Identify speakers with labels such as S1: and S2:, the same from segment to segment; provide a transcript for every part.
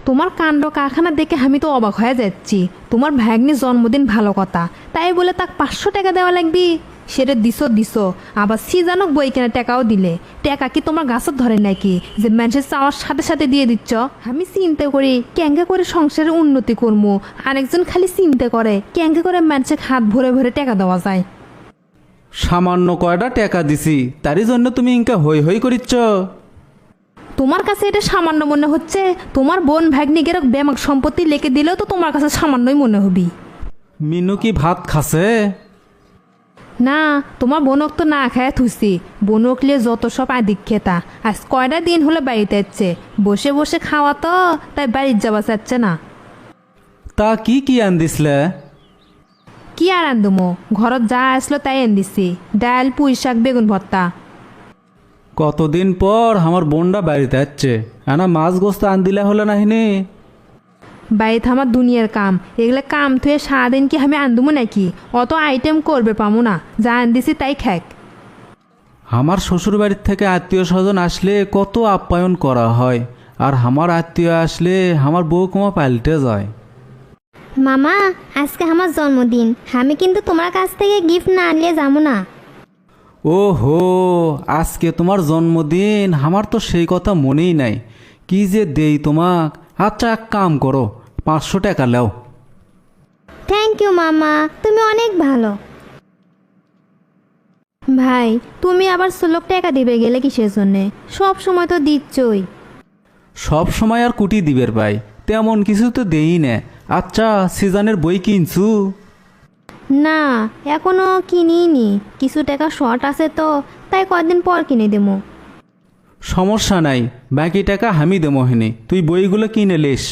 S1: তোমার কাণ্ড কারখানা দেখে আমি তো অবাক হয়ে যাচ্ছি। তোমার ভাগ্নির জন্মদিন ভালো কথা, তাই বলে তাক 500 টাকা দেওয়া লাগবে? সেটা দিছো আবার সিজানক বই কেনার টাকাও দিলে। টাকা কি তোমার গাছত ধরে নাকি যে মানুষের চাওয়ার সাথে সাথে দিয়ে দিচ্ছ? আমি চিন্তা করি ক্যাঙ্গে করে সংসারের উন্নতি করবো, আরেকজন খালি চিন্তা করে ক্যাঙ্গে করে মানুষের হাত ভরে ভরে টাকা দেওয়া যায়।
S2: সামান্য কয়টা টাকা দিছি, তারই জন্য তুমি ইনকা হই হই করিচ্ছ?
S1: তোমার কাছে এটা সামান্য মনে হচ্ছে? তোমার বোন ভাগ্নিকের ব্যামাক সম্পত্তি লেখে দিলেও তো তোমার কাছে সামান্যই মনে হবি।
S2: মিনু কি ভাত খাসে?
S1: না, তোমার বোনক তো না খায় থুসি। বোনক লিয়ে যত সব আদিক খেতা। আজ কয়টা দিন হলে বাড়িতে যাচ্ছে, বসে বসে খাওয়া তো, তাই বাড়ির যাওয়া যাচ্ছে না।
S2: তা কি কি আন দিসলে?
S1: কি আর আনদুমো, ঘরত যা আসলো তাই এন দিছি। ডাল, পুঁই শাক, বেগুন ভর্তা।
S2: কতদিন পর আমার বোনটা বাড়িতে যাচ্ছে, আনা মাছ গোস্ত আন দিলে হলো নাহিনি?
S1: বাড়িতে আমার দুনিয়ার কাম, এগুলো কাম থুয়ে সারাদিন কি আমি আনদুমো নাকি? অত আইটেম করবে পামো না, যা আন দিছি তাই খাক।
S2: আমার শ্বশুর বাড়ির থেকে আত্মীয় স্বজন আসলে কত আপ্যায়ন করা হয়, আর আমার আত্মীয় আসলে আমার বউ কমা পাল্টে যায়।
S3: মামা, আজকে আমার জন্মদিন, আমি কিন্তু তোমার কাছ থেকে গিফট না আনলে যাবো না।
S2: ও হো, আজকে তোমার জন্মদিন, আমার তো সেই কথা মনেই নাই। কি যে দেই তোমাক। আচ্ছা এক কাম করো, 500 টাকা লাও।
S3: থ্যাংক ইউ মামা, তুমি অনেক ভালো।
S1: ভাই, তুমি আবার 16 টাকা দিবে গেলে কিসের জন্যে? সব সময় তো দিচ্ছই।
S2: সব সময় আর কুটি দিবের ভাই, তেমন কিছু তো দেই না। আচ্ছা সিজনের বই কিনছু?
S1: না, এখনো কিনিনি। কিছু টাকা শর্ট আছে তো, তাই কয়েকদিন পর কিনে দেবো।
S2: সমস্যা নাই, বাকি টাকা আমি দেবো হেনে, তুই বইগুলো কিনে লিস।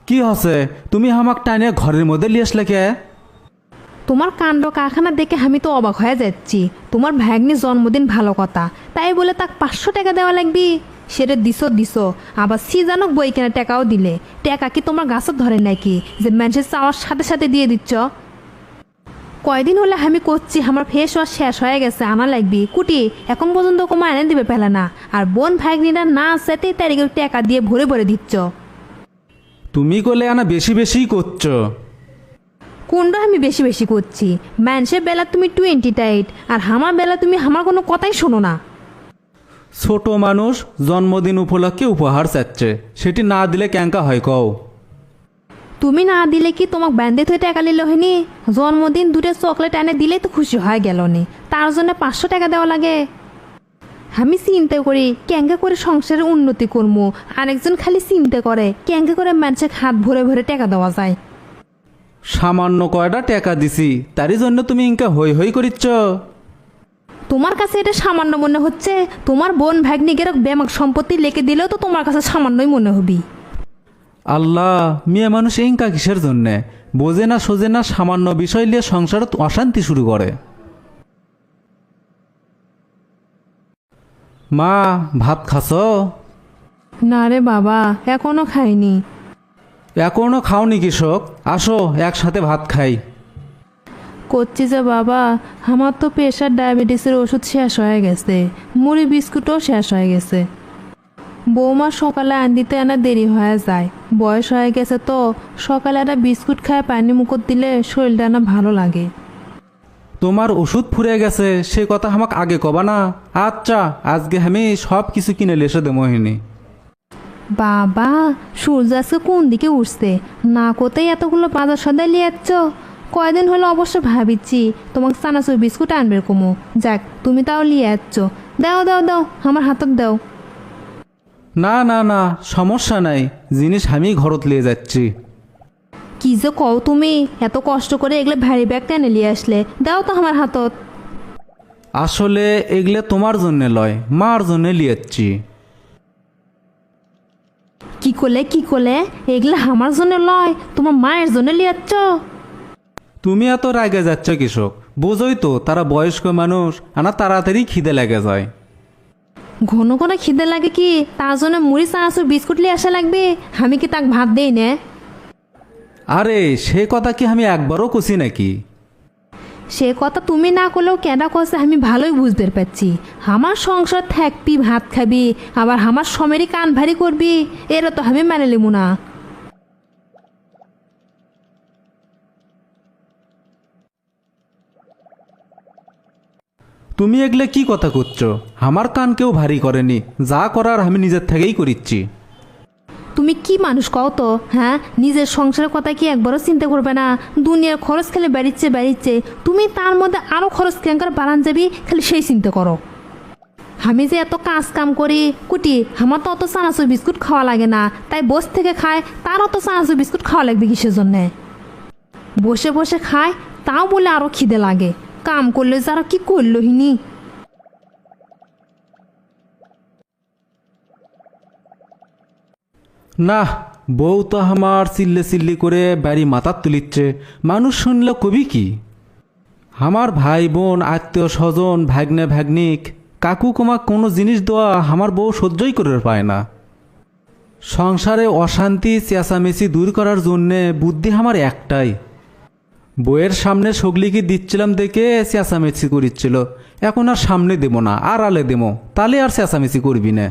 S2: কি হসে, তুমি আমাক টানিয়ে ঘরের মধ্যে লিয়ে আসলে কে?
S1: তোমার কাণ্ড কারখানা দেখে আমি তো অবাক হয়ে যাচ্ছি। তোমার ভাগ্নির জন্মদিন ভালো কথা, তাই বলে তাক 500 টাকা দেওয়া লাগবে? সেটা দিছো আবার সিজানক বই কেনার টাকাও দিলে। টাকা কি তোমার গাছত ধরে নাকি যে মানুষের চাওয়ার সাথে সাথে দিয়ে দিচ্ছ? কয়দিন হলে আমি করছি, আমার ফেস ওয়াশ শেষ হয়ে গেছে, আনা লাগবে কুটি। এখন পর্যন্ত কমা এনে দিবে পেলে না, আর বোন ভাগ্নিরা না সেতে তারিখের টাকা দিয়ে ভরে ভরে দিচ্ছ।
S2: তুমি কলে আনা বেশি বেশিই করছো।
S1: কোনটা আমি বেশি বেশি করছি? মানুষের বেলা তুমি 28, আর আমার বেলা তুমি আমার কোনো কথাই শোনো না।
S2: ছোট মানুষ জন্মদিন উপলক্ষে উপহার চাচ্ছে, সেটি না দিলে ক্যাঙ্কা হয় কও?
S1: তুমি না দিলে কি তোমাক ব্যান্ডে থয়ে টাকা নিল হয়নি? জন্মদিন 2টা চকলেট এনে দিলেই তো খুশি হয়ে গেল নি, তার জন্য 500 টাকা দেওয়া লাগে? আমি চিন্তা করি ক্যাঙ্গা করে সংসারের উন্নতি করবো, আরেকজন খালি চিন্তা করে ক্যাঙ্গা করে মানুষের হাত ভরে ভরে টাকা দেওয়া যায়।
S2: সামান্য কয়টা টাকা দিছি, তারই জন্য তুমি ইনকা হই হই করিচ্ছ?
S1: তোমার কাছে এটা সামান্য মনে হচ্ছে? তোমার বোন ভাগ্নিকের ব্যামাক সম্পত্তি লেখে দিলেও তো তোমার কাছে সামান্যই মনে হবি।
S2: আল্লাহ, মেয়ে মানুষ ইনকা কিসের জন্যে? বোঝে না সোজে না, সামান্য বিষয় নিয়ে সংসারত অশান্তি শুরু করে। মা, ভাত খাস?
S1: না রে বাবা, এখনো খাইনি।
S2: এখনো খাওনি কৃষক? আসো একসাথে ভাত খাই।
S1: করছি যে বাবা, আমার তো প্রেশার ডায়াবেটিসের ওষুধ শেষ হয়ে গেছে, মুড়ি বিস্কুটও শেষ হয়ে গেছে। বৌমা সকালে আন দিতে আনা দেরি হয়ে যায়, বয়স হয়ে গেছে তো। সকালে একটা বিস্কুট খায় পানি মুখত দিলে শরীরটা না ভালো লাগে।
S2: তোমার ওষুধ ফুরে গেছে, সে কথা আমাকে আগে কবা না? আচ্ছা আজকে আমি সব কিছু কিনে লেসে দেবো হিনি।
S1: বাবা, সূর্য আজকে কোন দিকে উঠছে? না কোথায় এতগুলো বাজার সদাই নিয়ে যাচ্ছ? কয়দিন হলো অবশ্য ভাবিচ্ছি তোমাকে চানাচুর বিস্কুট আনবে কমো। যাক, তুমি তাও নিয়ে যাচ্ছ। দাও দাও দাও, আমার হাতত দাও।
S2: না না না, সমস্যা নাই, জিনিস আমি ঘরত লিয়ে যাচ্ছি।
S1: কি যে কও তুমি, এত কষ্ট করে এগুলো ভারী ব্যাগ টেনে নিয়ে আসলে, দাও তো আমার হাতত।
S2: আসলে এগুলো তোমার জন্যে লয়, মার জন্যে লিয়েছি।
S1: কি করলে? এগুলো আমার জন্য লয়, তোমার মায়ের জন্য নিয়ে যাচ্ছ?
S2: তুমি এত রাগে যাচ্ছ কৃষক, বোঝোই তো তারা বয়স্ক মানুষ, আনা তাড়াতাড়ি খিদে লেগে যায়।
S1: ঘন ঘন খিদে লাগে কি তার জন্য মুড়ি চানাচুর বিস্কুট নিয়ে আসা লাগবে? আমি কি তাক ভাত দেই না?
S2: আরে সে কথা কি আমি একবারও কষি নাকি?
S1: সে কথা তুমি না করলেও কেডা কছে আমি ভালোই বুঝতে পারছি। আমার সংসার থাকবি, ভাত খাবি, আবার আমার সমেরই কান ভারী করবি, এরা তো আমি মেনে নেব না।
S2: তুমি এগলে কি কথা করছো? আমার কান কেউ ভারী করেনি, যা করার আমি নিজের থেকেই করিচ্ছি।
S1: তুমি কি মানুষ কও তো, হ্যাঁ? নিজের সংসারের কথা কি একবারও চিন্তা করবে না? দুনিয়ার খরচ খালি বাড়িচ্ছে, তুমি তার মধ্যে আরও খরচ কেঙ্কার বাড়ান যাবি, খালি সেই চিন্তা করো। আমি যে এত কাজ কাম করি কুটি, আমার তো অত চানাচুর বিস্কুট খাওয়া লাগে না, তাই বস থেকে খায়, তার অত চানাচুর বিস্কুট খাওয়া লাগবে কিসের জন্যে? বসে বসে খায়, তাও বলে আরও খিদে লাগে। কাম করলে যে আরও কি করলো হিনি।
S2: না, বউ তো আমার চিল্লি করে বাড়ি মাথার তুলিচ্ছে, মানুষ শুনলে কবি কি? আমার ভাই বোন, আত্মীয় স্বজন, ভাগ্নে ভাগ্নিক, কাকু কুমা কোনো জিনিস দেওয়া আমার বউ সহ্যই করে পায় না। সংসারে অশান্তি চেঁচামেচি দূর করার জন্যে বুদ্ধি আমার একটাই। বইয়ের সামনে সগলিকে দিচ্ছিলাম দেখে চেঁচামেচি করিচ্ছিল, এখন আর সামনে দেবো না, আড়ালে দেবো, তাহলে আর চেঁচামেচি করবি না।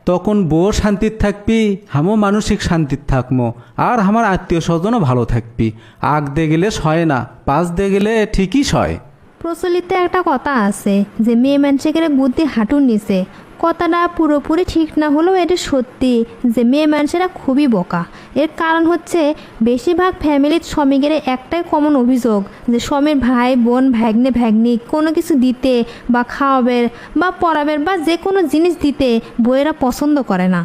S2: তখন বউ শান্তির থাকবি, আমিও মানসিক শান্তির থাকবো, আর আমার আত্মীয় স্বজনও ভালো থাকবি। আগ দিয়ে গেলে সয় না, পাশ দিয়ে গেলে ঠিকই সয়।
S1: প্রচলিত একটা কথা আছে যে মেয়ে মানুষের বুদ্ধি হাঁটুর নিচে। কথাটা পুরোপুরি ঠিক না হলেও এটা সত্যি যে মেয়ে মানুষেরা খুবই বোকা। এর কারণ হচ্ছে বেশিরভাগ ফ্যামিলির স্বামীদের একটাই কমন অভিযোগ যে স্বামীর ভাই বোন ভাগ্নে ভাগ্নিক কোনো কিছু দিতে বা খাওয়াবের বা পরাবের বা যে কোনো জিনিস দিতে বউয়েরা পছন্দ করে না।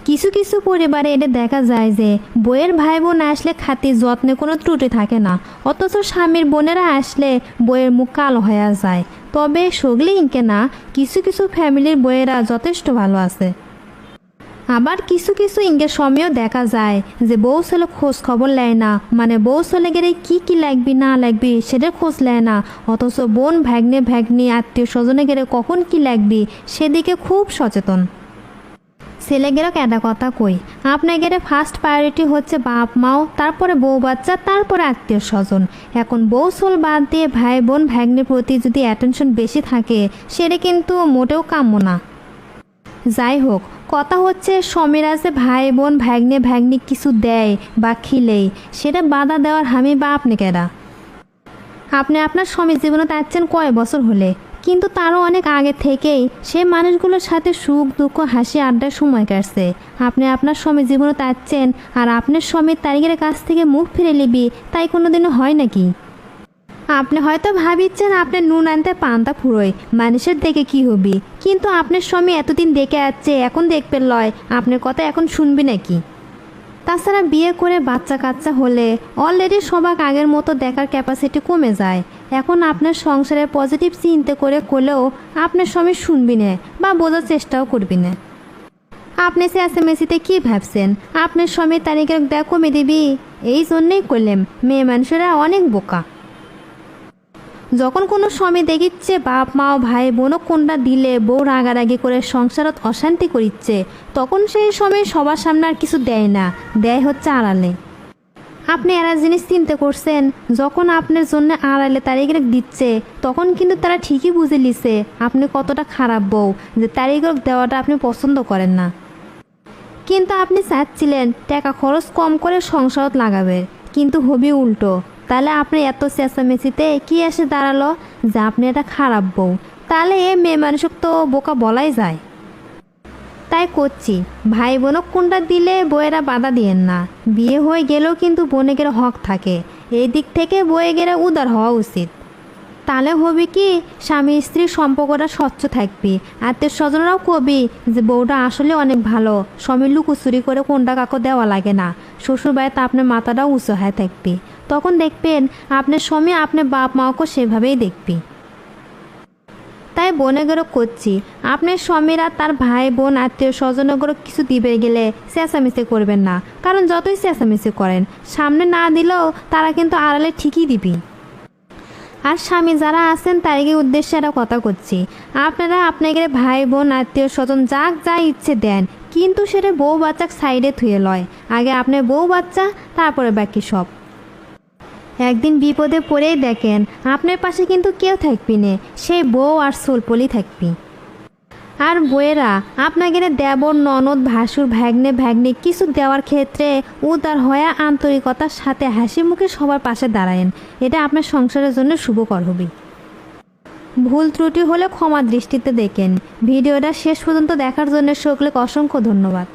S1: কিছু কিছু পরিবারে এটা দেখা যায় যে বইয়ের ভাই বোন আসলে খাতির যত্নে কোনো ত্রুটি থাকে না, অথচ স্বামীর বোনেরা আসলে বইয়ের মুখ কালো হয়ে যায়। তবে সগলি ইনকে না, কিছু কিছু ফ্যামিলির বইয়েরা যথেষ্ট ভালো আছে। আবার কিছু কিছু ইঙ্গের সময়ও দেখা যায় যে বউ ছেলে খোঁজ খবর নেয় না, মানে বউ ছেলে গেলে কি লাগবি না লাগবি সেটার খোঁজ নেয় না, অথচ বোন ভাগ্নে ভাগ্নি আত্মীয় স্বজনে গেলে কখন কি লাগবি সেদিকে খুব সচেতন। ছেলেগেরও একটা কথা কই, আপনাদের ফার্স্ট প্রায়োরিটি হচ্ছে বাপ মাও, তারপরে বউ বাচ্চা, তারপরে আত্মীয় স্বজন। এখন বউ সোল বাদ দিয়ে ভাই বোন ভাগ্নের প্রতি যদি অ্যাটেনশন বেশি থাকে সেটা কিন্তু মোটেও কাম্য না। যাই হোক, কথা হচ্ছে স্বামীরা যে ভাই বোন ভাগ্নে ভাগ্নি কিছু দেয় বা খিলেই সেটা বাধা দেওয়ার হামি বা আপনি কেডা? আপনি আপনার স্বামীর জীবনে যাচ্ছেন কয় বছর হলে, কিন্তু তারও অনেক আগে থেকেই সে মানুষগুলোর সাথে সুখ দুঃখ হাসি আড্ডার সময় কাটছে। আপনি আপনার স্বামীর জীবনে যাচ্ছেন আর আপনার স্বামীর তারিখের কাছ থেকে মুখ ফিরে নিবি, তাই কোনোদিনও হয় নাকি? আপনি হয়তো ভাবিচ্ছেন আপনি নুন আনতে পান্তা ফুরোয়, মানুষের দেখে কি হবি, কিন্তু আপনার স্বামী এতদিন দেখে আসছে, এখন দেখবে লয়, আপনার কথা এখন শুনবি নাকি? তাছাড়া বিয়ে করে বাচ্চা কাচ্চা হলে অলরেডি সবাক আগের মতো দেখার ক্যাপাসিটি কমে যায়। এখন আপনার সংসারে পজিটিভ চিন্তা করে করলেও আপনার স্বামী শুনবি না বা বোঝার চেষ্টাও করবি না। আপনি সে এসএমএসিতে কী ভাবছেন আপনার স্বামী তারিখের দেখ কমে দিবি? এই জন্যেই করলাম মেয়ে মানুষেরা অনেক বোকা। যখন কোনো স্বামী দেখিচ্ছে বাপ মাও ভাই বোনও কোনটা দিলে বউ রাগারাগি করে সংসারত অশান্তি করিচ্ছে, তখন সেই সময় সবার সামনে আর কিছু দেয় না, দেয় হচ্ছে আড়ালে। আপনি এরা জিনিস চিন্তা করছেন যখন আপনার জন্য আড়ালে তারিখে দিচ্ছে, তখন কিন্তু তারা ঠিকই বুঝে লিছে আপনি কতটা খারাপ বউ যে তারিখে দেওয়াটা আপনি পছন্দ করেন না। কিন্তু আপনি চাচ্ছিলেন টাকা খরচ কম করে সংসারত লাগাবে, কিন্তু হবি উল্টো। তাহলে আপনি এত চেঁচামেচিতে কি এসে দাঁড়ালো যে আপনি এটা খারাপ বউ? তাহলে এ মেয়ে মানুষক তো বোকা বলাই যায়। তাই করছি ভাই বোনক কোনটা দিলে বইয়েরা বাধা দিয়েন না। বিয়ে হয়ে গেলেও কিন্তু বোনেগের হক থাকে, এই দিক থেকে বইয়েগের উদার হওয়া উচিত। তাহলে হবে কি স্বামী স্ত্রীর সম্পর্কটা স্বচ্ছ থাকবি, আত্মীয় স্বজনরাও কবি যে বউটা আসলে অনেক ভালো, স্বামী লুকোচুরি করে কোনটা কাকো দেওয়া লাগে না, শ্বশুরবাড়িতে আপনার মাথাটাও উঁচু হয়ে থাকবি। তখন দেখবেন আপনার স্বামী আপনার বাপ মাকে সেভাবেই দেখবি। তাই বোনেগেরও করছি আপনার স্বামীরা তার ভাই বোন আত্মীয় স্বজনগরও কিছু দিবে গেলে চেঁচামেচি করবেন না, কারণ যতই চেঁচামেচি করেন সামনে না দিলেও তারা কিন্তু আড়ালে ঠিকই দিবি। আর স্বামী যারা আছেন তারিখের উদ্দেশ্যে একটা কথা করছি, আপনারা আপনাদের ভাই বোন আত্মীয় স্বজন যাক যা ইচ্ছে দেন, কিন্তু সেটা বউ বাচ্চাক সাইডে থুয়ে লয়, আগে আপনার বউ বাচ্চা তারপরে বাকি সব। একদিন বিপদে পড়েই দেখেন আপনার পাশে কিন্তু কেউ থাকবি না, সেই বউ আর সোলপলি থাকবি। আর বইয়েরা আপনাকে দেবর ননদ ভাসুর ভাগ্নে ভাগ্নে কিছু দেওয়ার ক্ষেত্রে উদার হয়ে আন্তরিকতার সাথে হাসি মুখে সবার পাশে দাঁড়ায়েন, এটা আপনার সংসারের জন্য শুভকর হবে। ভুল ত্রুটি হলে ক্ষমা দৃষ্টিতে দেখেন। ভিডিওটা শেষ পর্যন্ত দেখার জন্য সকলকে অসংখ্য ধন্যবাদ।